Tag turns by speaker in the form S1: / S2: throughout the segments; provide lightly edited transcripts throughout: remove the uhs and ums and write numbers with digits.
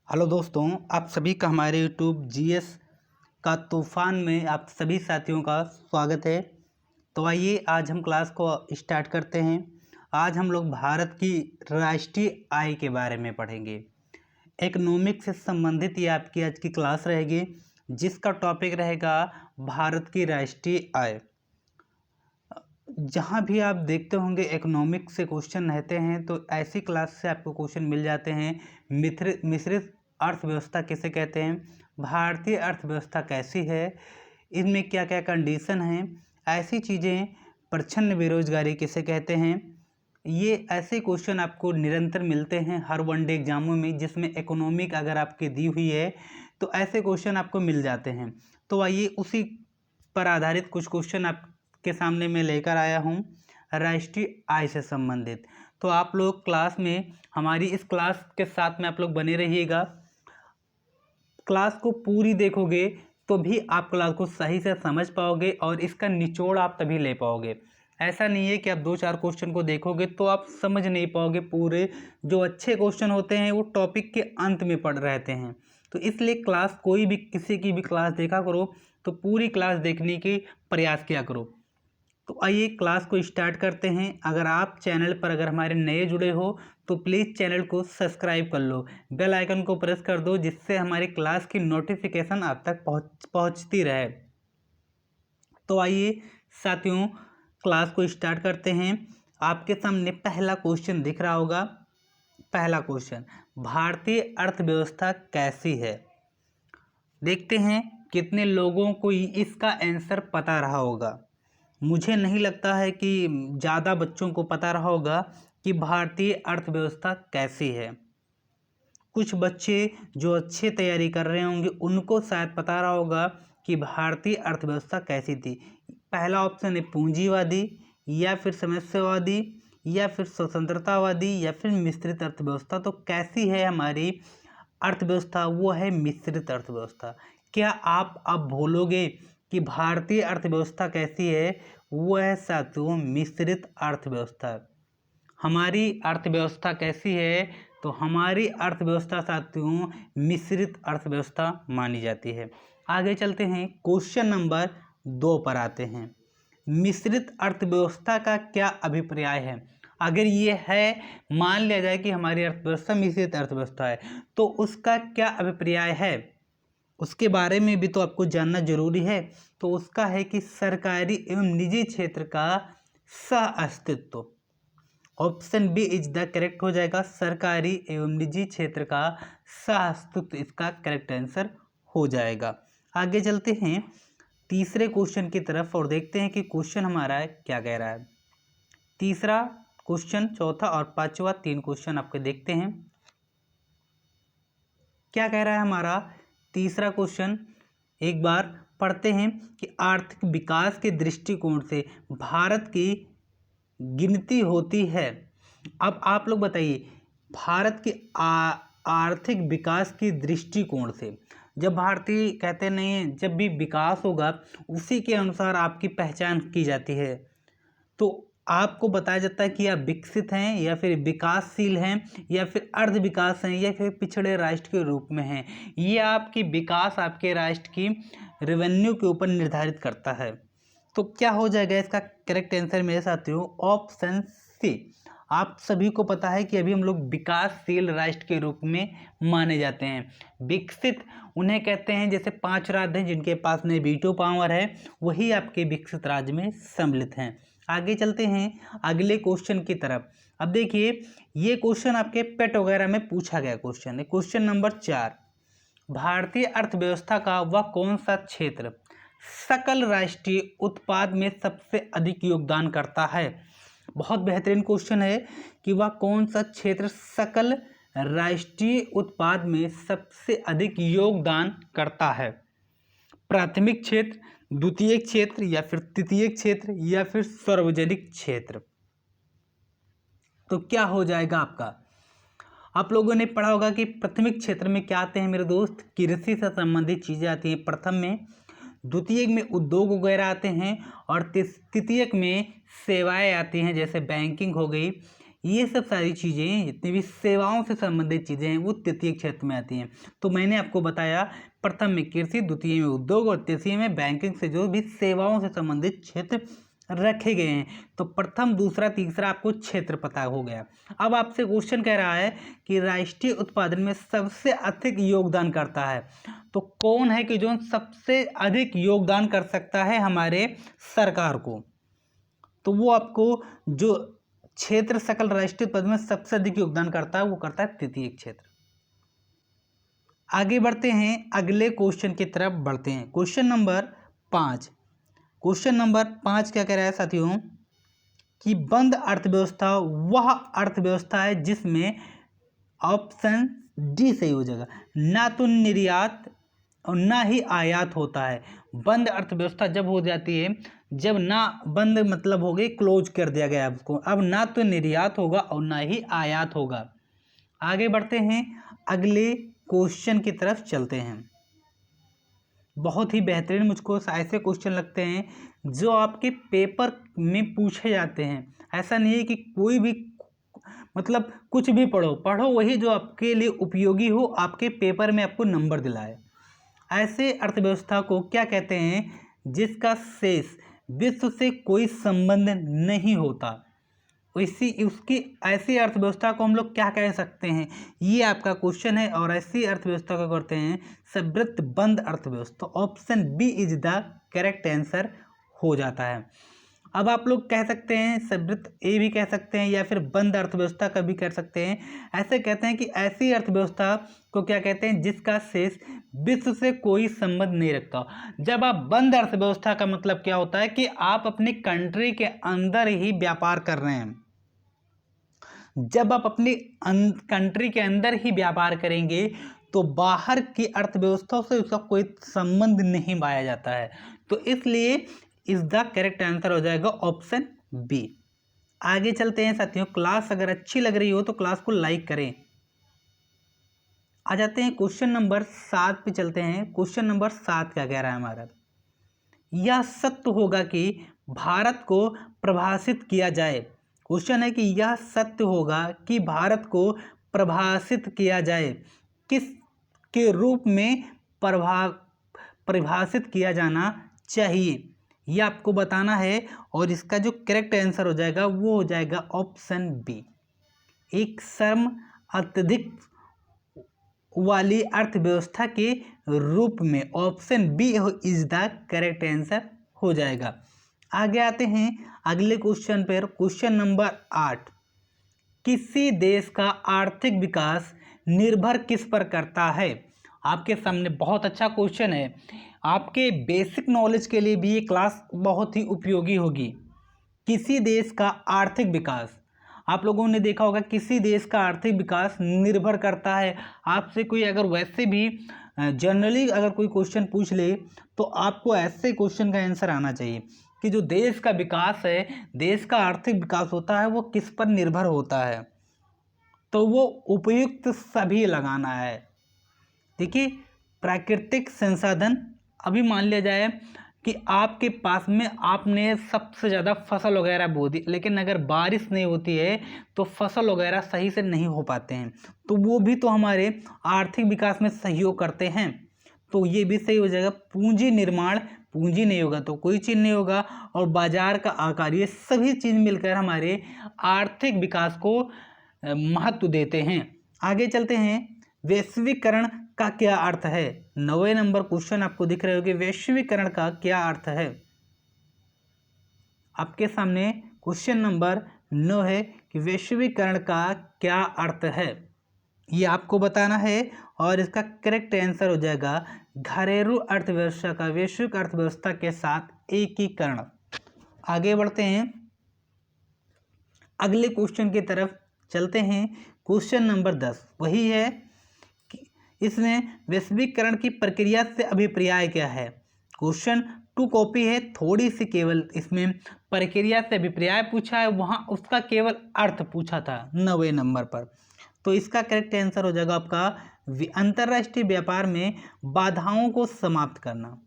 S1: Hello दोस्तों, आप सभी का हमारे यूट्यूब जीएस का तूफान में आप सभी साथियों का स्वागत है। तो आइए आज हम क्लास को स्टार्ट करते हैं। आज हम लोग भारत की राष्ट्रीय आय के बारे में पढ़ेंगे। इकोनॉमिक्स से संबंधित ये आपकी आज की क्लास रहेगी, जिसका टॉपिक रहेगा भारत की राष्ट्रीय आय। जहाँ भी आप देखते होंगे इकोनॉमिक्स से क्वेश्चन रहते हैं, तो ऐसी क्लास से आपको क्वेश्चन मिल जाते हैं। मिश्रित अर्थव्यवस्था किसे कहते हैं, भारतीय अर्थव्यवस्था कैसी है, इनमें क्या क्या कंडीशन हैं, ऐसी चीज़ें, प्रच्छन्न बेरोजगारी किसे कहते हैं। ये ऐसे क्वेश्चन आपको निरंतर मिलते हैं हर वनडे एग्जामों में, जिसमें इकोनॉमिक अगर आपकी दी हुई है तो ऐसे क्वेश्चन आपको मिल जाते हैं। तो आइए उसी पर आधारित कुछ क्वेश्चन आपके सामने मैं लेकर आया हूँ राष्ट्रीय आय से संबंधित। तो आप लोग क्लास में हमारी इस क्लास के साथ में आप लोग बने रहिएगा। क्लास को पूरी देखोगे तो भी आप क्लास को सही से समझ पाओगे और इसका निचोड़ आप तभी ले पाओगे। ऐसा नहीं है कि आप 2-4 क्वेश्चन को देखोगे तो आप समझ नहीं पाओगे। पूरे जो अच्छे क्वेश्चन होते हैं वो टॉपिक के अंत में पढ़ रहते हैं। तो इसलिए क्लास कोई भी किसी की भी क्लास देखा करो तो पूरी क्लास देखने की प्रयास किया करो। तो आइए क्लास को स्टार्ट करते हैं। अगर आप चैनल पर अगर हमारे नए जुड़े हो तो प्लीज़ चैनल को सब्सक्राइब कर लो, बेल आइकन को प्रेस कर दो, जिससे हमारी क्लास की नोटिफिकेशन आप तक पहुंचती रहे। तो आइए साथियों क्लास को स्टार्ट करते हैं। आपके सामने पहला क्वेश्चन दिख रहा होगा। पहला क्वेश्चन, भारतीय अर्थव्यवस्था कैसी है। देखते हैं कितने लोगों को इसका आंसर पता रहा होगा। मुझे नहीं लगता है कि ज़्यादा बच्चों को पता रहा होगा कि भारतीय अर्थव्यवस्था कैसी है। कुछ बच्चे जो अच्छे तैयारी कर रहे होंगे उनको शायद पता रहा होगा कि भारतीय अर्थव्यवस्था कैसी थी। पहला ऑप्शन है पूंजीवादी, या फिर समस्यावादी, या फिर स्वतंत्रतावादी, या फिर मिश्रित अर्थव्यवस्था। तो कैसी है हमारी अर्थव्यवस्था, वो है मिश्रित अर्थव्यवस्था। क्या आप अब बोलोगे कि भारतीय अर्थव्यवस्था कैसी है, वो है साथियों मिश्रित अर्थव्यवस्था। हमारी अर्थव्यवस्था कैसी है, तो हमारी अर्थव्यवस्था साथियों मिश्रित अर्थव्यवस्था मानी जाती है। आगे चलते हैं, क्वेश्चन नंबर 2 पर आते हैं। मिश्रित अर्थव्यवस्था का क्या अभिप्राय है। अगर ये है, मान लिया जाए कि हमारी अर्थव्यवस्था मिश्रित अर्थव्यवस्था है, तो उसका क्या अभिप्राय है, उसके बारे में भी तो आपको जानना जरूरी है। तो उसका है कि सरकारी एवं निजी क्षेत्र का सह अस्तित्व। Option B is the correct हो जाएगा। सरकारी एवं निजी क्षेत्र का सह अस्तित्व इसका करेक्ट आंसर हो जाएगा। आगे चलते हैं तीसरे क्वेश्चन की तरफ और देखते हैं कि क्वेश्चन हमारा क्या कह रहा है। तीसरा क्वेश्चन, चौथा और पांचवा, 3 क्वेश्चन आपके देखते हैं क्या कह रहा है हमारा तीसरा क्वेश्चन। एक बार पढ़ते हैं कि आर्थिक विकास के दृष्टिकोण से भारत की गिनती होती है। अब आप लोग बताइए, भारत के आर्थिक विकास की दृष्टिकोण से, जब भारतीय कहते नहीं है, जब भी विकास होगा उसी के अनुसार आपकी पहचान की जाती है। तो आपको बताया जाता है कि आप विकसित हैं, या फिर विकासशील हैं, या फिर अर्ध विकास हैं, या फिर पिछड़े राष्ट्र के रूप में हैं। ये आपकी विकास आपके राष्ट्र की रेवेन्यू के ऊपर निर्धारित करता है। तो क्या हो जाएगा इसका करेक्ट आंसर मेरे साथियों, ऑप्शन सी। आप सभी को पता है कि अभी हम लोग विकासशील राष्ट्र के रूप में माने जाते हैं। विकसित उन्हें कहते हैं, जैसे 5 राज्य हैं जिनके पास में वीटो पावर है, वही आपके विकसित राज्य में सम्मिलित हैं। आगे चलते हैं अगले क्वेश्चन की तरफ। अब देखिए, ये क्वेश्चन आपके पेट वगैरह में पूछा गया क्वेश्चन है। क्वेश्चन नंबर 4, भारतीय अर्थव्यवस्था का वह कौन सा क्षेत्र सकल राष्ट्रीय उत्पाद में सबसे अधिक योगदान करता है। बहुत बेहतरीन क्वेश्चन है कि वह कौन सा क्षेत्र सकल राष्ट्रीय उत्पाद में सबसे अधिक योगदान करता है। प्राथमिक क्षेत्र, द्वितीयक क्षेत्र, या फिर तृतीयक क्षेत्र, या फिर सार्वजनिक क्षेत्र। तो क्या हो जाएगा आपका। आप लोगों ने पढ़ा होगा कि प्राथमिक क्षेत्र में क्या आते हैं मेरे दोस्त, कृषि से संबंधित चीज़ें आती हैं प्रथम में, द्वितीयक में उद्योग वगैरह आते हैं, और तृतीयक में सेवाएं आती हैं, जैसे बैंकिंग हो गई, ये सब सारी चीज़ें जितनी भी सेवाओं से संबंधित चीज़ें हैं वो तृतीय क्षेत्र में आती हैं। तो मैंने आपको बताया प्रथम में कृषि, द्वितीय में उद्योग और तृतीय में बैंकिंग से जो भी सेवाओं से संबंधित क्षेत्र रखे गए हैं। तो प्रथम, दूसरा, तीसरा आपको क्षेत्र पता हो गया। अब आपसे क्वेश्चन कह रहा है कि राष्ट्रीय उत्पादन में सबसे अधिक योगदान करता है, तो कौन है कि जो सबसे अधिक योगदान कर सकता है हमारे सरकार को? तो वो आपको जो क्षेत्र सकल राष्ट्रीय उत्पादन में सबसे अधिक योगदान करता है वो करता है तृतीय क्षेत्र। आगे बढ़ते हैं, अगले क्वेश्चन की तरफ बढ़ते हैं। क्वेश्चन नंबर 5 क्या कह रहा है साथियों कि बंद अर्थव्यवस्था वह अर्थव्यवस्था है जिसमें ऑप्शन डी सही हो जाएगा, ना तो निर्यात और ना ही आयात होता है। बंद अर्थव्यवस्था जब हो जाती है, जब ना बंद मतलब हो गई, क्लोज कर दिया गया उसको, अब ना तो निर्यात होगा और ना ही आयात होगा। आगे बढ़ते हैं, अगले क्वेश्चन की तरफ चलते हैं। बहुत ही बेहतरीन मुझको ऐसे क्वेश्चन लगते हैं जो आपके पेपर में पूछे जाते हैं। ऐसा नहीं है कि कोई भी मतलब कुछ भी पढ़ो वही जो आपके लिए उपयोगी हो, आपके पेपर में आपको नंबर दिलाए। ऐसे अर्थव्यवस्था को क्या कहते हैं जिसका शेष विश्व से कोई संबंध नहीं होता? उसकी ऐसी अर्थव्यवस्था को हम लोग क्या कह सकते हैं, ये आपका क्वेश्चन है। और ऐसी अर्थव्यवस्था को करते हैं संवृत्त बंद अर्थव्यवस्था। Option B is the correct answer हो जाता है। अब आप लोग कह सकते हैं संवृत्त ए भी कह सकते हैं या फिर बंद अर्थव्यवस्था का भी कर सकते हैं। ऐसे कहते हैं कि ऐसी अर्थव्यवस्था को क्या कहते हैं जिसका शेष विश्व से कोई संबंध नहीं रखता। जब आप बंद अर्थव्यवस्था का मतलब क्या होता है कि आप अपनी कंट्री के अंदर ही व्यापार कर रहे हैं। जब आप अपनी कंट्री के अंदर ही व्यापार करेंगे तो बाहर की अर्थव्यवस्था से उसका कोई संबंध नहीं पाया जाता है। तो इसलिए इस द करेक्ट आंसर हो जाएगा ऑप्शन बी। आगे चलते हैं साथियों, क्लास अगर अच्छी लग रही हो तो क्लास को लाइक करें। आ जाते हैं क्वेश्चन नंबर 7 पे चलते हैं। क्वेश्चन नंबर 7 क्या कह रहा है हमारा, यह सत्य होगा कि भारत को प्रभाषित किया जाए। क्वेश्चन है कि यह सत्य होगा कि भारत को प्रभाषित किया जाए, किस के रूप में परिभाषित किया जाना चाहिए, यह आपको बताना है। और इसका जो करेक्ट आंसर हो जाएगा वो हो जाएगा ऑप्शन बी, एक श्रम अत्यधिक वाली अर्थव्यवस्था के रूप में। Option B is the correct answer हो जाएगा। आगे आते हैं अगले क्वेश्चन पर। क्वेश्चन नंबर 8, किसी देश का आर्थिक विकास निर्भर किस पर करता है? आपके सामने बहुत अच्छा क्वेश्चन है, आपके बेसिक नॉलेज के लिए भी ये क्लास बहुत ही उपयोगी होगी। किसी देश का आर्थिक विकास, आप लोगों ने देखा होगा किसी देश का आर्थिक विकास निर्भर करता है। आपसे कोई अगर वैसे भी जनरली अगर कोई क्वेश्चन पूछ ले तो आपको ऐसे क्वेश्चन का आंसर आना चाहिए कि जो देश का विकास है, देश का आर्थिक विकास होता है वो किस पर निर्भर होता है। तो वो उपयुक्त सभी लगाना है। देखिए, प्राकृतिक संसाधन, अभी मान लिया जाए कि आपके पास में आपने सबसे ज़्यादा फसल वगैरह बो दी, लेकिन अगर बारिश नहीं होती है तो फसल वगैरह सही से नहीं हो पाते हैं, तो वो भी तो हमारे आर्थिक विकास में सहयोग करते हैं। तो ये भी सही हो जाएगा। पूंजी निर्माण, पूंजी नहीं होगा तो कोई चीज़ नहीं होगा, और बाजार का आकार, ये सभी चीज़ मिलकर हमारे आर्थिक विकास को महत्व देते हैं। आगे चलते हैं, वैश्वीकरण का क्या अर्थ है? 9वें नंबर क्वेश्चन आपको दिख रहे होंगे, वैश्वीकरण का क्या अर्थ है? आपके सामने क्वेश्चन नंबर 9 है कि वैश्वीकरण का क्या अर्थ है, ये आपको बताना है। और इसका करेक्ट आंसर हो जाएगा घरेलू अर्थव्यवस्था का वैश्विक अर्थव्यवस्था के साथ एकीकरण। आगे बढ़ते हैं, अगले क्वेश्चन की तरफ चलते हैं। क्वेश्चन नंबर 10 वही है कि इसमें वैश्वीकरण की प्रक्रिया से अभिप्राय क्या है? क्वेश्चन 2 कॉपी है, थोड़ी सी केवल इसमें प्रक्रिया से अभिप्राय पूछा है, वहाँ उसका केवल अर्थ पूछा था 9वें नंबर पर। तो इसका करेक्ट आंसर हो जाएगा आपका अंतर्राष्ट्रीय व्यापार में बाधाओं को समाप्त करना।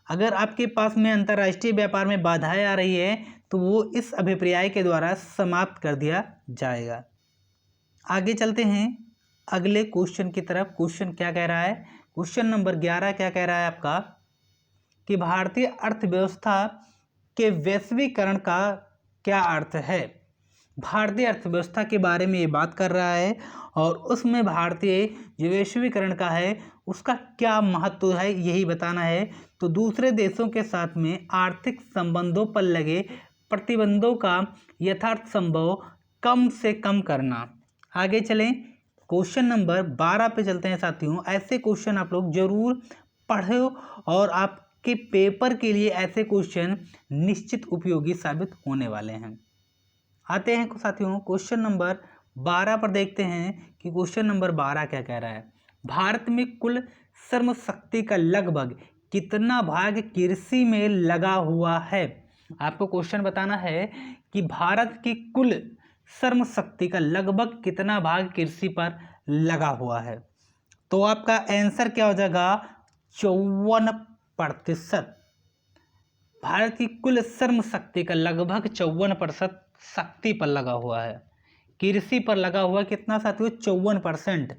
S1: अगर आपके पास में अंतर्राष्ट्रीय व्यापार में बाधाएं आ रही है तो वो इस अभिप्राय के द्वारा समाप्त कर दिया जाएगा। आगे चलते हैं अगले क्वेश्चन की तरफ। क्वेश्चन क्या कह रहा है? क्वेश्चन नंबर 11 क्या कह रहा है आपका कि भारतीय अर्थव्यवस्था के वैश्वीकरण का क्या अर्थ है। भारतीय अर्थव्यवस्था के बारे में ये बात कर रहा है और उसमें भारतीय जो वैश्वीकरण का है उसका क्या महत्व है यही बताना है। तो दूसरे देशों के साथ में आर्थिक संबंधों पर लगे प्रतिबंधों का यथार्थ संभव कम से कम करना। आगे चलें, क्वेश्चन नंबर 12 पे चलते हैं साथियों। ऐसे क्वेश्चन आप लोग जरूर पढ़ो और आपके पेपर के लिए ऐसे क्वेश्चन निश्चित उपयोगी साबित होने वाले हैं। आते हैं साथियों क्वेश्चन नंबर 12 पर, देखते हैं कि क्वेश्चन नंबर 12 क्या कह रहा है। भारत में कुल श्रम शक्ति का लगभग कितना भाग कृषि में लगा हुआ है। आपको क्वेश्चन बताना है कि भारत की कुल श्रम शक्ति का लगभग कितना भाग कृषि पर लगा हुआ है। तो आपका आंसर क्या हो जाएगा? 54%। भारत की कुल श्रम शक्ति का लगभग 54% शक्ति पर लगा हुआ है, कृषि पर लगा हुआ कितना साथियों? 54%।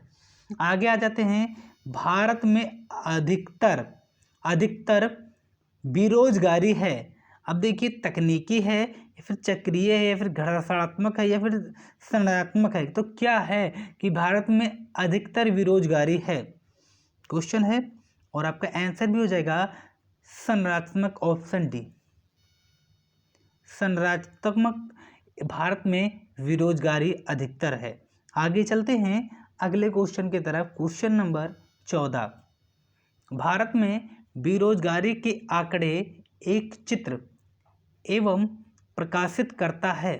S1: आगे आ जाते हैं, भारत में अधिकतर बेरोजगारी है। अब देखिए तकनीकी है या फिर चक्रीय है या फिर घर्षणात्मक है या फिर संरचनात्मक है। तो क्या है कि भारत में अधिकतर बेरोजगारी है, क्वेश्चन है। और आपका आंसर भी हो जाएगा संरचनात्मक, ऑप्शन डी, संरचनात्मक। भारत में बेरोजगारी अधिकतर है। आगे चलते हैं अगले क्वेश्चन की तरफ। क्वेश्चन नंबर 14, भारत में बेरोजगारी के आंकड़े एक चित्र एवं प्रकाशित करता है।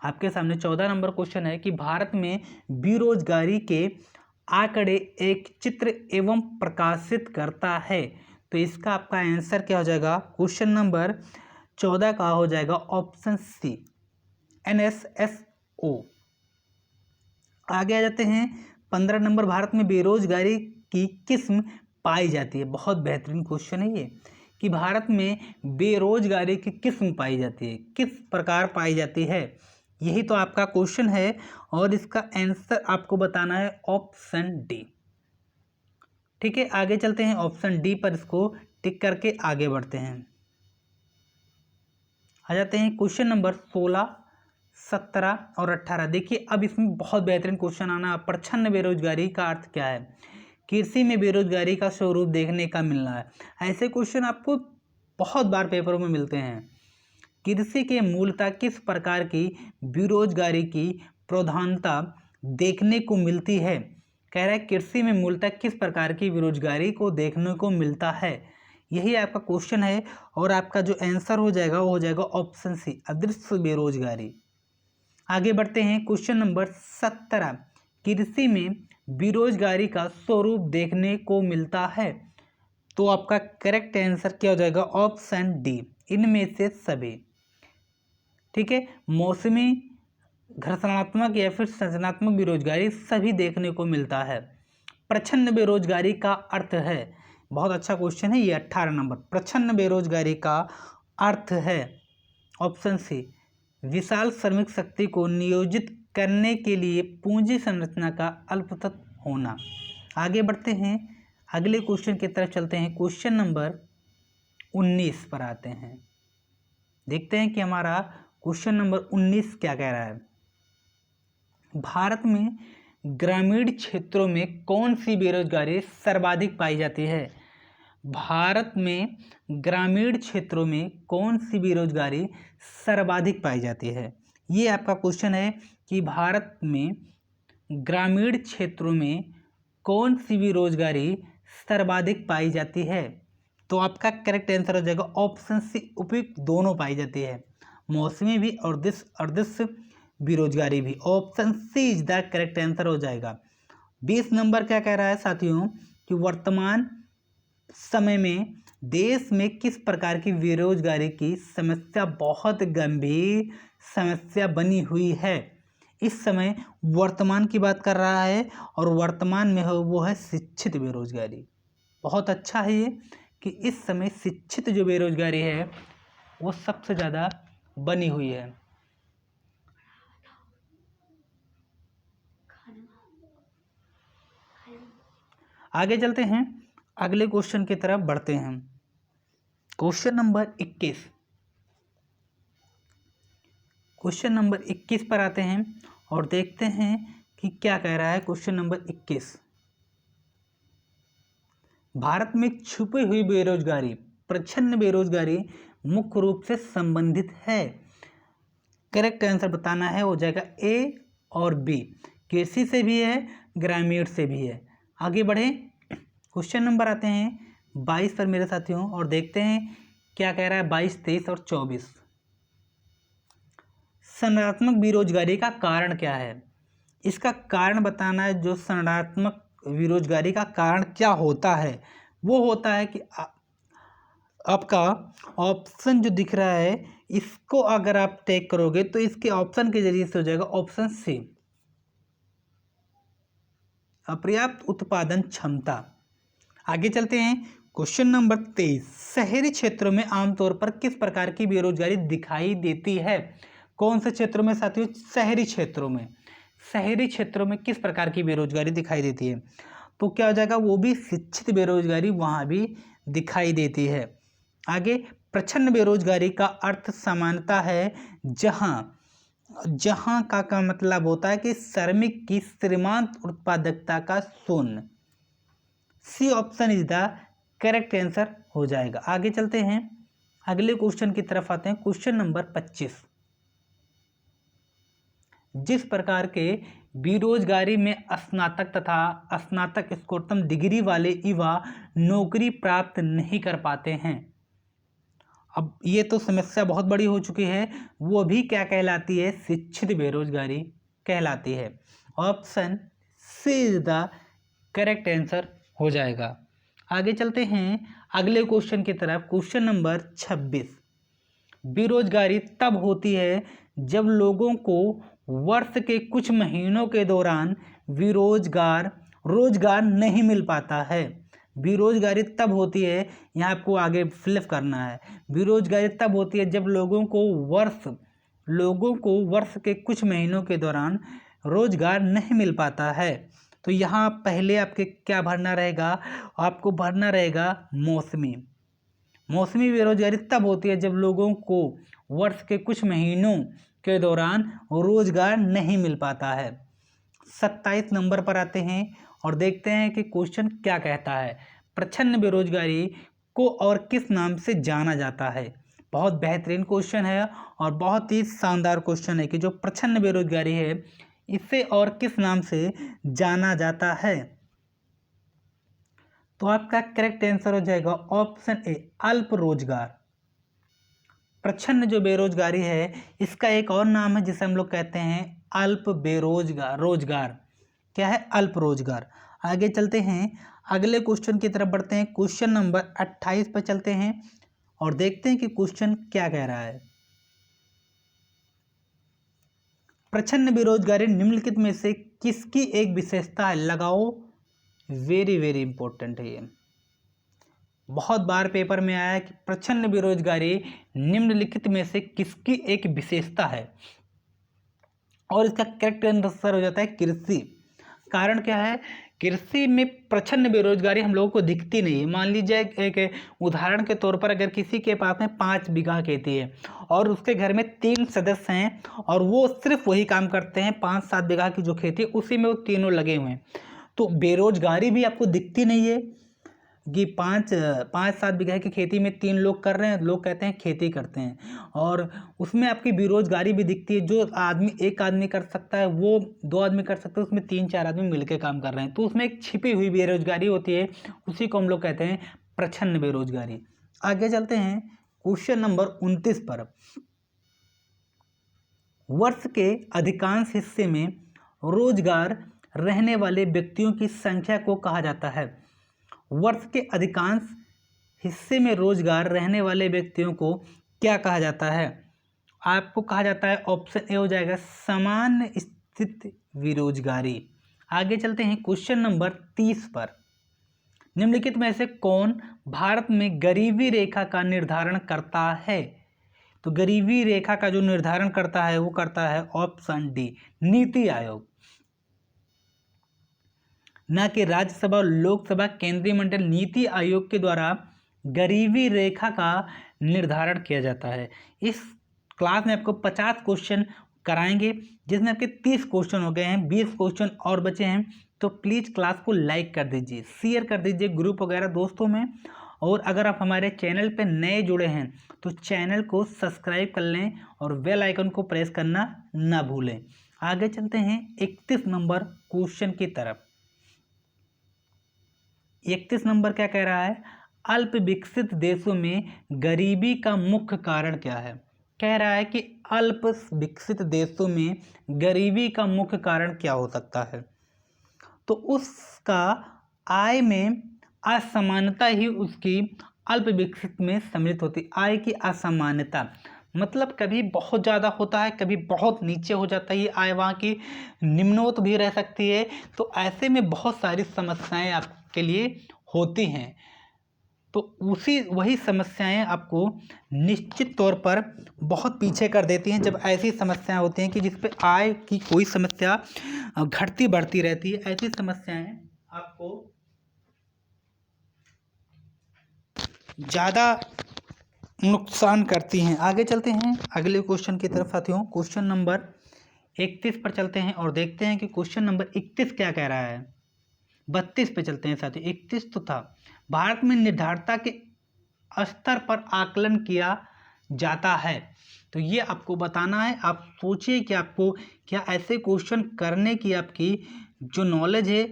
S1: आपके सामने 14 नंबर क्वेश्चन है कि भारत में बेरोजगारी के आंकड़े एक चित्र एवं प्रकाशित करता है। तो इसका आपका आंसर क्या हो जाएगा? क्वेश्चन नंबर 14 का हो जाएगा ऑप्शन सी, NSSO। आगे आ जाते हैं 15 नंबर, भारत में बेरोजगारी की किस्म पाई जाती है। बहुत बेहतरीन क्वेश्चन है ये कि भारत में बेरोजगारी की किस्म पाई जाती है, किस प्रकार पाई जाती है, यही तो आपका क्वेश्चन है। और इसका आंसर आपको बताना है ऑप्शन डी। ठीक है, आगे चलते हैं ऑप्शन डी पर, इसको टिक करके आगे बढ़ते हैं। आ जाते हैं क्वेश्चन नंबर 16, 17 और 18। देखिए अब इसमें बहुत बेहतरीन क्वेश्चन आना। प्रच्छन्न बेरोजगारी का अर्थ क्या है? कृषि में बेरोजगारी का स्वरूप देखने का मिलना है। ऐसे क्वेश्चन आपको बहुत बार पेपरों में मिलते हैं। कृषि के मूलतः किस प्रकार की बेरोजगारी की प्रधानता देखने को मिलती है? कह रहा है कृषि में मूलतः किस प्रकार की बेरोजगारी को देखने को मिलता है, यही आपका क्वेश्चन है। और आपका जो आंसर हो जाएगा वो हो जाएगा ऑप्शन सी, अदृश्य बेरोजगारी। आगे बढ़ते हैं क्वेश्चन नंबर 17, कृषि में बेरोजगारी का स्वरूप देखने को मिलता है। तो आपका करेक्ट आंसर क्या हो जाएगा? ऑप्शन डी, इनमें से सभी। ठीक है, मौसमी, घर्षणात्मक या फिर संरचनात्मक बेरोजगारी सभी देखने को मिलता है। प्रच्छन्न बेरोजगारी का अर्थ है, बहुत अच्छा क्वेश्चन है ये 18 नंबर। प्रच्छन्न बेरोजगारी का अर्थ है ऑप्शन सी, विशाल श्रमिक शक्ति को नियोजित करने के लिए पूंजी संरचना का अल्पतत होना। आगे बढ़ते हैं अगले क्वेश्चन की तरफ चलते हैं। क्वेश्चन नंबर 19 पर आते हैं, देखते हैं कि हमारा क्वेश्चन नंबर 19 क्या कह रहा है। भारत में ग्रामीण क्षेत्रों में कौन सी बेरोजगारी सर्वाधिक पाई जाती है? भारत में ग्रामीण क्षेत्रों में कौन सी बेरोजगारी सर्वाधिक पाई जाती है? ये आपका क्वेश्चन है कि भारत में ग्रामीण क्षेत्रों में कौन सी बेरोजगारी सर्वाधिक पाई जाती है? तो आपका करेक्ट आंसर हो जाएगा ऑप्शन सी, उपयुक्त दोनों पाई जाती है, मौसमी भी और अदृश्य बेरोजगारी भी। Option C is the correct answer हो जाएगा। 20 नंबर क्या कह रहा है साथियों कि वर्तमान समय में देश में किस प्रकार की बेरोजगारी की समस्या बहुत गंभीर समस्या बनी हुई है? इस समय वर्तमान की बात कर रहा है और वर्तमान में हो वो है शिक्षित बेरोजगारी। बहुत अच्छा है ये कि इस समय शिक्षित जो बेरोजगारी है वो सबसे ज़्यादा बनी हुई है। आगे चलते हैं, अगले क्वेश्चन की तरफ बढ़ते हैं। क्वेश्चन नंबर 21, क्वेश्चन नंबर 21 पर आते हैं और देखते हैं कि क्या कह रहा है क्वेश्चन नंबर 21। भारत में छुपी हुई बेरोजगारी, प्रच्छन्न बेरोजगारी मुख्य रूप से संबंधित है। करेक्ट आंसर बताना है, हो जाएगा ए और बी, कृषि से भी है, ग्रामीण से भी है। आगे बढ़े, क्वेश्चन नंबर आते हैं 22 पर मेरे साथियों और देखते हैं क्या कह रहा है 22, 23 और 24। संरचनात्मक बेरोजगारी का कारण क्या है? इसका कारण बताना है। जो संरचनात्मक बेरोजगारी का कारण क्या होता है, वो होता है कि आपका ऑप्शन जो दिख रहा है, इसको अगर आप टेक करोगे तो इसके ऑप्शन के जरिए से हो जाएगा ऑप्शन सी, अपर्याप्त उत्पादन क्षमता। आगे चलते हैं, क्वेश्चन नंबर 23, शहरी क्षेत्रों में आमतौर पर किस प्रकार की बेरोजगारी दिखाई देती है? कौन से क्षेत्रों में साथियों? शहरी क्षेत्रों में। शहरी क्षेत्रों में किस प्रकार की बेरोजगारी दिखाई देती है? तो क्या हो जाएगा, वो भी शिक्षित बेरोजगारी वहाँ भी दिखाई देती है। आगे, प्रच्छन्न बेरोजगारी का अर्थ समानता है जहाँ का मतलब होता है कि श्रमिक की सीमांत उत्पादकता का शून्य। C option is the correct answer हो जाएगा। आगे चलते हैं, अगले क्वेश्चन की तरफ आते हैं। क्वेश्चन नंबर 25, जिस प्रकार के बेरोजगारी में स्नातक तथा स्नातक स्कोरतम डिग्री वाले युवा नौकरी प्राप्त नहीं कर पाते हैं, अब ये तो समस्या बहुत बड़ी हो चुकी है, वो भी क्या कहलाती है? शिक्षित बेरोजगारी कहलाती है। Option C is the correct answer हो जाएगा। आगे चलते हैं अगले क्वेश्चन की तरफ। क्वेश्चन नंबर 26, बेरोजगारी तब होती है जब लोगों को वर्ष के कुछ महीनों के दौरान रोजगार नहीं मिल पाता है। बेरोजगारी तब होती है, यहाँ आपको आगे फिलअप करना है। बेरोजगारी तब होती है जब लोगों को वर्ष के कुछ महीनों के दौरान रोजगार नहीं मिल पाता है। तो यहाँ पहले आपके क्या भरना रहेगा? आपको भरना रहेगा मौसमी बेरोजगारी तब होती है जब लोगों को वर्ष के कुछ महीनों के दौरान रोजगार नहीं मिल पाता है। 27 नंबर पर आते हैं और देखते हैं कि क्वेश्चन क्या कहता है। प्रच्छन्न बेरोजगारी को और किस नाम से जाना जाता है? बहुत बेहतरीन क्वेश्चन है और बहुत ही शानदार क्वेश्चन है कि जो प्रच्छन्न बेरोजगारी है, इसे और किस नाम से जाना जाता है? तो आपका करेक्ट आंसर हो जाएगा ऑप्शन ए, अल्प रोजगार। प्रच्छन्न जो बेरोजगारी है, इसका एक और नाम है जिसे हम लोग कहते हैं अल्प रोजगार। क्या है? अल्प रोजगार। आगे चलते हैं, अगले क्वेश्चन की तरफ बढ़ते हैं। क्वेश्चन नंबर 28 पर चलते हैं और देखते हैं कि क्वेश्चन क्या कह रहा है। प्रच्छन्न बेरोजगारी निम्नलिखित में से किसकी एक विशेषता है? लगाओ, वेरी वेरी इंपॉर्टेंट है ये, बहुत बार पेपर में आया है कि प्रच्छन्न बेरोजगारी निम्नलिखित में से किसकी एक विशेषता है, और इसका करेक्ट आंसर हो जाता है कृषि। कारण क्या है? कृषि में प्रच्छन्न बेरोजगारी हम लोगों को दिखती नहीं है। मान लीजिए एक उदाहरण के तौर पर, अगर किसी के पास में 5 बीघा खेती है और उसके घर में 3 सदस्य हैं और वो सिर्फ वही काम करते हैं, 5-7 बीघा की जो खेती है उसी में वो तीनों लगे हुए हैं, तो बेरोजगारी भी आपको दिखती नहीं है कि 5-7 बीघा की खेती में 3 लोग कर रहे हैं, लोग कहते हैं खेती करते हैं, और उसमें आपकी बेरोजगारी भी दिखती है। जो आदमी एक आदमी कर सकता है वो 2 आदमी कर सकते हैं, उसमें 3-4 आदमी मिलकर काम कर रहे हैं, तो उसमें एक छिपी हुई बेरोजगारी होती है, उसी को हम लोग कहते हैं प्रच्छन्न बेरोजगारी। आगे चलते हैं क्वेश्चन नंबर 29 पर। वर्ष के अधिकांश हिस्से में रोजगार रहने वाले व्यक्तियों की संख्या को कहा जाता है। वर्ष के अधिकांश हिस्से में रोजगार रहने वाले व्यक्तियों को क्या कहा जाता है? आपको कहा जाता है, ऑप्शन ए हो जाएगा सामान्य स्थिति बेरोजगारी। आगे चलते हैं क्वेश्चन नंबर 30 पर। निम्नलिखित में से कौन भारत में गरीबी रेखा का निर्धारण करता है? तो गरीबी रेखा का जो निर्धारण करता है वो करता है ऑप्शन डी, नीति आयोग। न कि राज्यसभा और लोकसभा, केंद्रीय मंडल, नीति आयोग के द्वारा गरीबी रेखा का निर्धारण किया जाता है। इस क्लास में आपको 50 क्वेश्चन कराएंगे, जिसमें आपके 30 क्वेश्चन हो गए हैं, 20 क्वेश्चन और बचे हैं। तो प्लीज़ क्लास को लाइक कर दीजिए, शेयर कर दीजिए ग्रुप वगैरह दोस्तों में। और अगर आप हमारे चैनल पर नए जुड़े हैं तो चैनल को सब्सक्राइब कर लें और बेल आइकन को प्रेस करना ना भूलें। आगे चलते हैं 31 नंबर क्वेश्चन की तरफ। 31 नंबर क्या कह रहा है? अल्प विकसित देशों में गरीबी का मुख्य कारण क्या है? कह रहा है कि अल्प विकसित देशों में गरीबी का मुख्य कारण क्या हो सकता है? तो उसका आय में असमानता ही उसकी अल्प विकसित में सम्मिलित होती। आय की असमानता मतलब कभी बहुत ज़्यादा होता है, कभी बहुत नीचे हो जाता है। ये आय वहाँ की निम्नोत भी रह सकती है। तो ऐसे में बहुत सारी समस्याएं आपके लिए होती हैं। तो वही समस्याएं आपको निश्चित तौर पर बहुत पीछे कर देती हैं, जब ऐसी समस्याएं होती हैं कि जिस पे आय की कोई समस्या घटती बढ़ती रहती है। ऐसी समस्याएं आपको ज़्यादा नुकसान करती हैं। आगे चलते हैं अगले क्वेश्चन की तरफ साथियों। क्वेश्चन नंबर 31 पर चलते हैं और देखते हैं कि क्वेश्चन नंबर 31 क्या कह रहा है। 32 पे चलते हैं साथियों। 31 तो था, भारत में निर्धारता के स्तर पर आकलन किया जाता है। तो ये आपको बताना है। आप सोचिए कि आपको क्या ऐसे क्वेश्चन करने की आपकी जो नॉलेज है,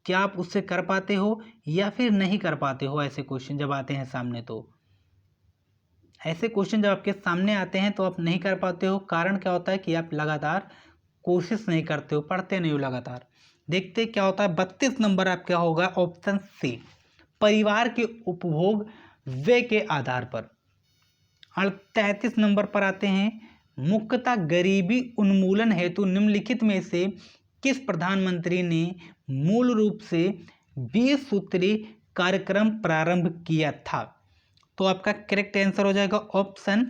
S1: क्या आप उससे कर पाते हो या फिर नहीं कर पाते हो। ऐसे क्वेश्चन जब आते हैं सामने, तो ऐसे क्वेश्चन जब आपके सामने आते हैं तो आप नहीं कर पाते हो। कारण क्या होता है कि आप लगातार कोशिश नहीं करते हो, पढ़ते नहीं हो लगातार। देखते क्या होता है। 32 नंबर आप क्या होगा? ऑप्शन सी, परिवार के उपभोग व्यय के आधार पर। 33 नंबर पर आते हैं, मुख्यतः गरीबी उन्मूलन हेतु निम्नलिखित में से किस प्रधानमंत्री ने मूल रूप से 20 सूत्री कार्यक्रम प्रारंभ किया था? तो आपका करेक्ट आंसर हो जाएगा ऑप्शन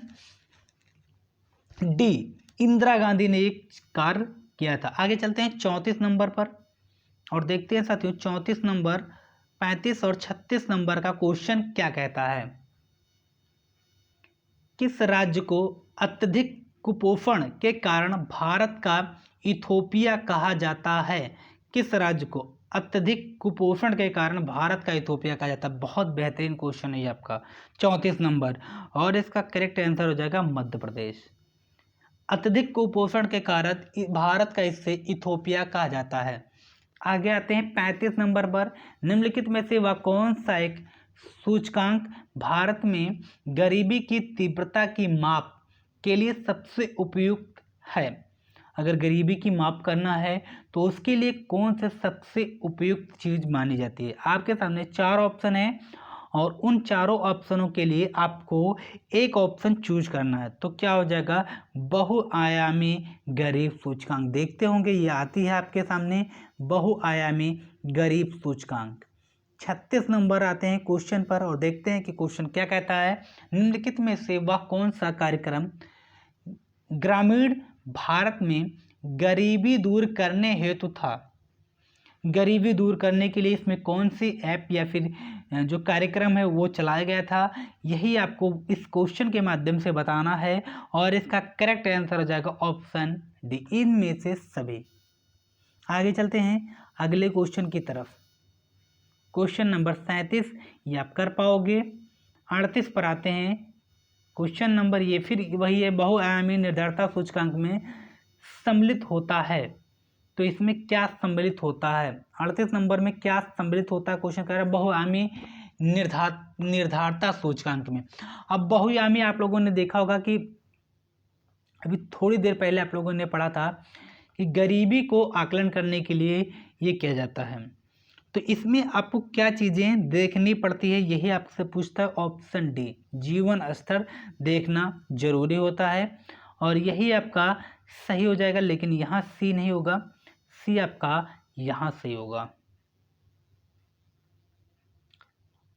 S1: डी, इंदिरा गांधी ने एक कार्य किया था। आगे चलते हैं 34 नंबर पर और देखते हैं साथियों 34 नंबर, 35 और 36 नंबर का क्वेश्चन क्या कहता है। किस राज्य को अत्यधिक कुपोषण के कारण भारत का इथोपिया कहा जाता है? किस राज्य को अत्यधिक कुपोषण के कारण भारत का इथोपिया कहा जाता है? बहुत बेहतरीन क्वेश्चन है ये आपका 34 नंबर, और इसका करेक्ट आंसर हो जाएगा मध्य प्रदेश। अत्यधिक कुपोषण के कारण भारत का इससे इथोपिया कहा जाता है। आगे आते हैं 35 नंबर पर, निम्नलिखित में से वह कौन सा एक सूचकांक भारत में गरीबी की तीव्रता की माप के लिए सबसे उपयुक्त है? अगर गरीबी की माप करना है तो उसके लिए कौन सा सबसे उपयुक्त चीज मानी जाती है? आपके सामने 4 ऑप्शन है और उन चारों ऑप्शनों के लिए आपको एक ऑप्शन चूज करना है। तो क्या हो जाएगा? बहुआयामी गरीब सूचकांक। देखते होंगे ये आती है आपके सामने, बहुआयामी गरीब सूचकांक। 36 नंबर आते हैं क्वेश्चन पर और देखते हैं कि क्वेश्चन क्या कहता है। निम्नलिखित में से वह कौन सा कार्यक्रम ग्रामीण भारत में गरीबी दूर करने हेतु था? गरीबी दूर करने के लिए इसमें कौन सी ऐप या फिर जो कार्यक्रम है वो चलाया गया था? यही आपको इस क्वेश्चन के माध्यम से बताना है और इसका करेक्ट आंसर हो जाएगा ऑप्शन डी, इनमें से सभी। आगे चलते हैं अगले क्वेश्चन की तरफ। क्वेश्चन नंबर 37 ये आप कर पाओगे। 38 पर आते हैं। क्वेश्चन नंबर ये फिर वही है, बहुआयामी निर्धारता सूचकांक में सम्मिलित होता है। तो इसमें क्या सम्मिलित होता है? 38 नंबर में क्या सम्मिलित होता है? क्वेश्चन कह रहा है बहुआयामी निर्धारता सूचकांक में। अब बहुआयामी आप लोगों ने देखा होगा कि अभी थोड़ी देर पहले आप लोगों ने पढ़ा था कि गरीबी को आकलन करने के लिए ये किया जाता है। तो इसमें आपको क्या चीज़ें देखनी पड़ती है, यही आपसे पूछता है। ऑप्शन डी, जीवन स्तर देखना जरूरी होता है और यही आपका सही हो जाएगा। लेकिन यहाँ सी नहीं होगा, सी आपका यहाँ सही होगा।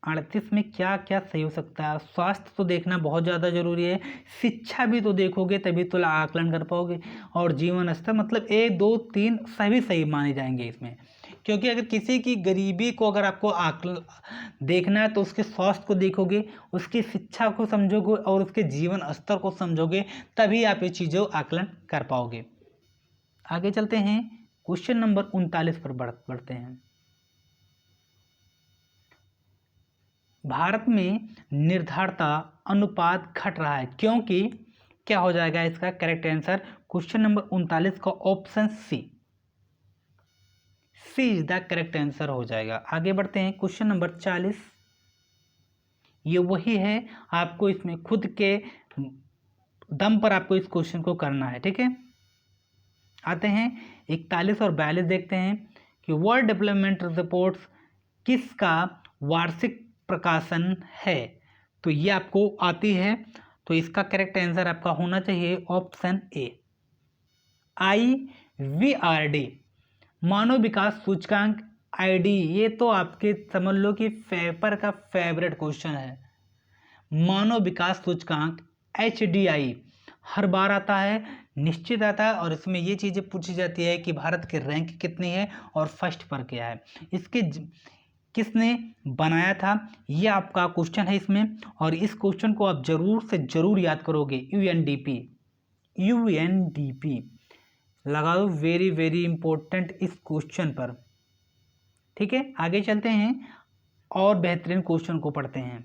S1: 38 में क्या क्या सही हो सकता है? स्वास्थ्य तो देखना बहुत ज़्यादा जरूरी है, शिक्षा भी तो देखोगे तभी तो आकलन कर पाओगे, और जीवन स्तर मतलब 1 2 3 सभी सही माने जाएंगे इसमें। क्योंकि अगर किसी की गरीबी को अगर आपको आकलन देखना है तो उसके स्वास्थ्य को देखोगे, उसकी शिक्षा को समझोगे और उसके जीवन स्तर को समझोगे, तभी आप ये चीज़ों आकलन कर पाओगे। आगे चलते हैं, क्वेश्चन नंबर 39 पर बढ़ते हैं। भारत में निर्धारता अनुपात घट रहा है क्योंकि, क्या हो जाएगा इसका करेक्ट आंसर? क्वेश्चन नंबर 39 का option C is the correct answer हो जाएगा। आगे बढ़ते हैं, क्वेश्चन नंबर 40, ये वही है, आपको इसमें खुद के दम पर आपको इस क्वेश्चन को करना है, ठीक है। आते हैं 41 और 42 देखते हैं कि वर्ल्ड डेवलपमेंट रिपोर्ट्स किसका वार्षिक प्रकाशन है? तो ये आपको आती है, तो इसका करेक्ट आंसर आपका होना चाहिए ऑप्शन ए IVRD, मानव विकास सूचकांक ID। ये तो आपके समझ लो कि पेपर का फेवरेट क्वेश्चन है। मानव विकास सूचकांक HDI हर बार आता है, निश्चित आता है, और इसमें ये चीज़ें पूछी जाती है कि भारत की रैंक कितनी है और फर्स्ट पर क्या है, इसके किसने बनाया था, ये आपका क्वेश्चन है इसमें। और इस क्वेश्चन को आप जरूर से जरूर याद करोगे, UNDP लगा दो, वेरी वेरी इंपॉर्टेंट इस क्वेश्चन पर, ठीक है। आगे चलते हैं और बेहतरीन क्वेश्चन को पढ़ते हैं।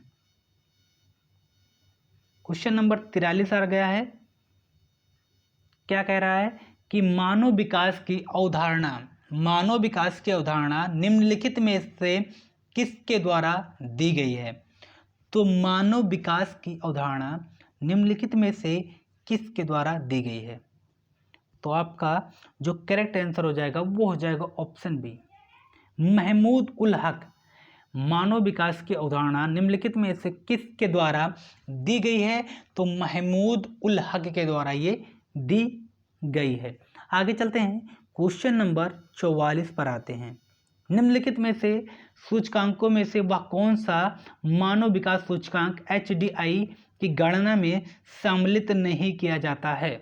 S1: क्वेश्चन नंबर 43 आ गया है। क्या कह रहा है कि मानव विकास की अवधारणा निम्नलिखित में से किसके द्वारा दी गई है? तो मानव विकास की अवधारणा निम्नलिखित में से किसके द्वारा दी गई है? तो आपका जो करेक्ट आंसर हो जाएगा वो हो जाएगा ऑप्शन बी, महमूद उल हक। मानव विकास की अवधारणा निम्नलिखित में से किसके द्वारा दी गई है? तो महमूद उल हक के द्वारा ये दी गई है। आगे चलते हैं, क्वेश्चन नंबर 44 पर आते हैं। निम्नलिखित में से सूचकांकों में से वह कौन सा मानव विकास सूचकांक HDI की गणना में सम्मिलित नहीं किया जाता है?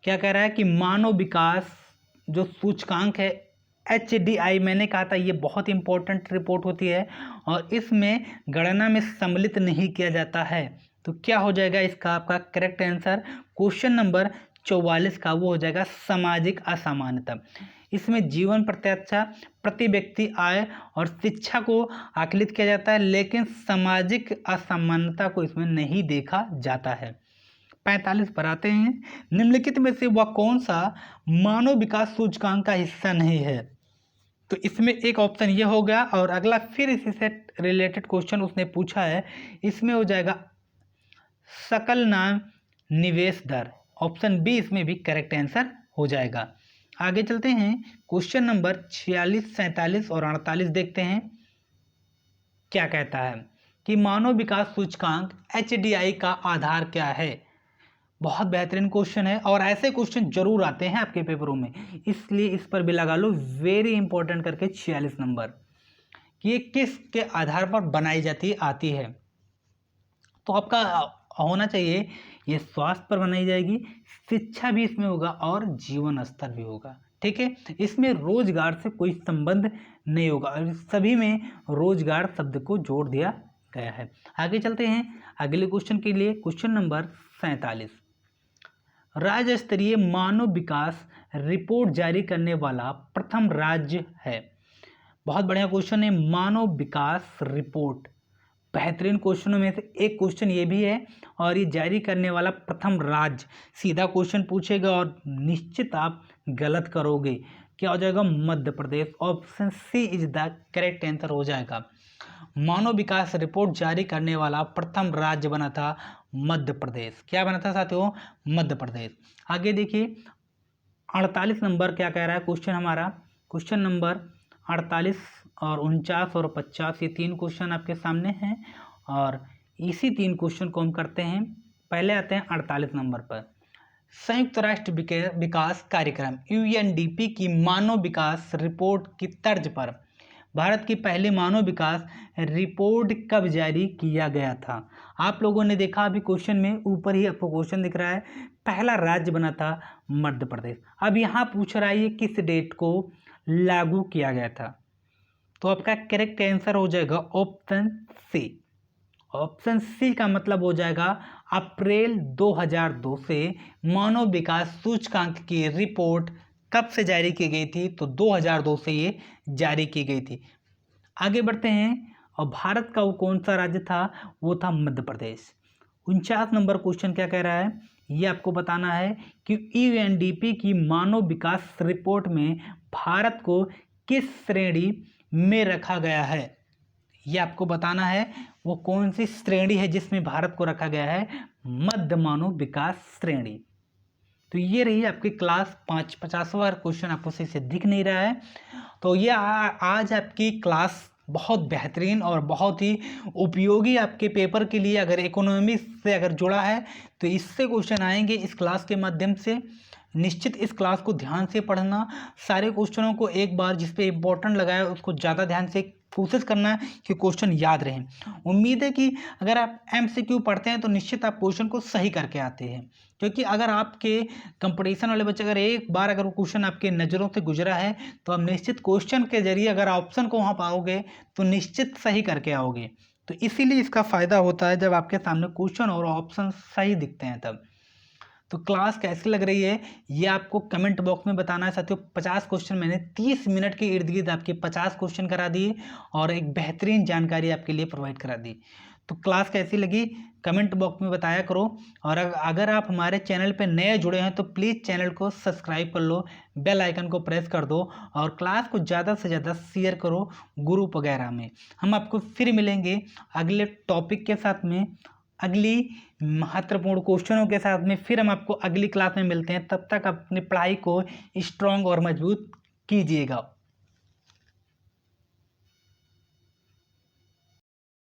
S1: क्या कह रहा है कि मानव विकास जो सूचकांक है HDI, मैंने कहा था ये बहुत इंपॉर्टेंट रिपोर्ट होती है और इसमें गणना में सम्मिलित नहीं किया जाता है। तो क्या हो जाएगा इसका आपका करेक्ट आंसर? क्वेश्चन नंबर 44 का वो हो जाएगा सामाजिक असमानता। इसमें जीवन प्रत्याशा, प्रति व्यक्ति आय और शिक्षा को आकलित किया जाता है, लेकिन सामाजिक असमानता को इसमें नहीं देखा जाता है। 45 पर आते हैं, निम्नलिखित में से वह कौन सा मानव विकास सूचकांक का हिस्सा नहीं है? तो इसमें एक ऑप्शन ये हो गया, और अगला फिर इसी से रिलेटेड क्वेश्चन उसने पूछा है, इसमें हो जाएगा सकल नाम निवेश दर। ऑप्शन बी इसमें भी करेक्ट आंसर हो जाएगा। आगे चलते हैं, क्वेश्चन नंबर 46, 47 और 48 देखते हैं। क्या कहता है कि मानव विकास सूचकांक HDI का आधार क्या है? बहुत बेहतरीन क्वेश्चन है और ऐसे क्वेश्चन जरूर आते हैं आपके पेपरों में, इसलिए इस पर भी लगा लो वेरी इंपॉर्टेंट करके 46 नंबर, कि ये किसके आधार पर बनाई जाती आती है। तो आपका होना चाहिए ये स्वास्थ्य पर बनाई जाएगी, शिक्षा भी इसमें होगा और जीवन स्तर भी होगा, ठीक है। इसमें रोजगार से कोई संबंध नहीं होगा और सभी में रोजगार शब्द को जोड़ दिया गया है। आगे चलते हैं अगले क्वेश्चन के लिए, क्वेश्चन नंबर 47, राज्य स्तरीय मानव विकास रिपोर्ट जारी करने वाला प्रथम राज्य है। बहुत बढ़िया क्वेश्चन है, मानव विकास रिपोर्ट, बेहतरीन क्वेश्चनों में से एक क्वेश्चन ये भी है, और ये जारी करने वाला प्रथम राज्य, सीधा क्वेश्चन पूछेगा और निश्चित आप गलत करोगे। क्या हो जाएगा? Madhya Pradesh. Option C is the correct answer हो जाएगा। मानव विकास रिपोर्ट जारी करने वाला प्रथम राज्य बना था मध्य प्रदेश। क्या बना था साथियों? मध्य प्रदेश। आगे देखिए 48 नंबर क्या कह रहा है क्वेश्चन हमारा, क्वेश्चन नंबर 48 और 49 और 50, ये तीन क्वेश्चन आपके सामने हैं और इसी तीन क्वेश्चन को हम करते हैं। पहले आते हैं 48 नंबर पर, संयुक्त राष्ट्र विकास कार्यक्रम UNDP की मानव विकास रिपोर्ट की तर्ज पर भारत की पहली मानव विकास रिपोर्ट कब जारी किया गया था? आप लोगों ने देखा अभी क्वेश्चन में ऊपर ही आपको क्वेश्चन दिख रहा है, पहला राज्य बना था मध्य प्रदेश। अब यहाँ पूछ रहा है ये किस डेट को लागू किया गया था? तो आपका करेक्ट आंसर हो जाएगा ऑप्शन सी। ऑप्शन सी का मतलब हो जाएगा अप्रैल 2002 से मानव विकास सूचकांक की रिपोर्ट कब से जारी की गई थी? तो 2002 से ये जारी की गई थी। आगे बढ़ते हैं, और भारत का वो कौन सा राज्य था? वो था मध्य प्रदेश। 49 नंबर क्वेश्चन क्या कह रहा है, ये आपको बताना है कि यूएनडीपी की मानव विकास रिपोर्ट में भारत को किस श्रेणी में रखा गया है? ये आपको बताना है वो कौन सी श्रेणी है जिसमें भारत को रखा गया है, मध्य मानव विकास श्रेणी। तो ये रही आपकी क्लास 50वां क्वेश्चन, आपको सही से दिख नहीं रहा है। तो ये आज आपकी क्लास बहुत बेहतरीन और बहुत ही उपयोगी आपके पेपर के लिए, अगर इकोनॉमिक्स से अगर जुड़ा है तो इससे क्वेश्चन आएंगे इस क्लास के माध्यम से। निश्चित इस क्लास को ध्यान से पढ़ना, सारे क्वेश्चनों को एक बार जिस पे इम्पोर्टेंट लगा है उसको ज़्यादा ध्यान से कोशिश करना है कि क्वेश्चन याद रहें। उम्मीद है कि अगर आप एमसीक्यू पढ़ते हैं तो निश्चित आप क्वेश्चन को सही करके आते हैं, क्योंकि अगर आपके कंपटीशन वाले बच्चे अगर एक बार अगर वो क्वेश्चन आपके नज़रों से गुजरा है तो आप निश्चित क्वेश्चन के जरिए अगर ऑप्शन को वहाँ पाओगे तो निश्चित सही करके आओगे। तो इसीलिए इसका फ़ायदा होता है जब आपके सामने क्वेश्चन और ऑप्शन सही दिखते हैं तब। तो क्लास कैसी लग रही है ये आपको कमेंट बॉक्स में बताना है साथियों। 50 क्वेश्चन मैंने 30 मिनट के इर्द गिर्द आपके 50 क्वेश्चन करा दिए और एक बेहतरीन जानकारी आपके लिए प्रोवाइड करा दी। तो क्लास कैसी लगी कमेंट बॉक्स में बताया करो, और अगर आप हमारे चैनल पर नए जुड़े हैं तो प्लीज़ चैनल को सब्सक्राइब कर लो, बेल आइकन को प्रेस कर दो और क्लास को ज़्यादा से ज़्यादा शेयर करो ग्रुप वगैरह में। हम आपको फिर मिलेंगे अगले टॉपिक के साथ में, अगली महत्वपूर्ण क्वेश्चनों के साथ में। फिर हम आपको अगली क्लास में मिलते हैं, तब तक अपनी पढ़ाई को स्ट्रॉन्ग और मजबूत कीजिएगा।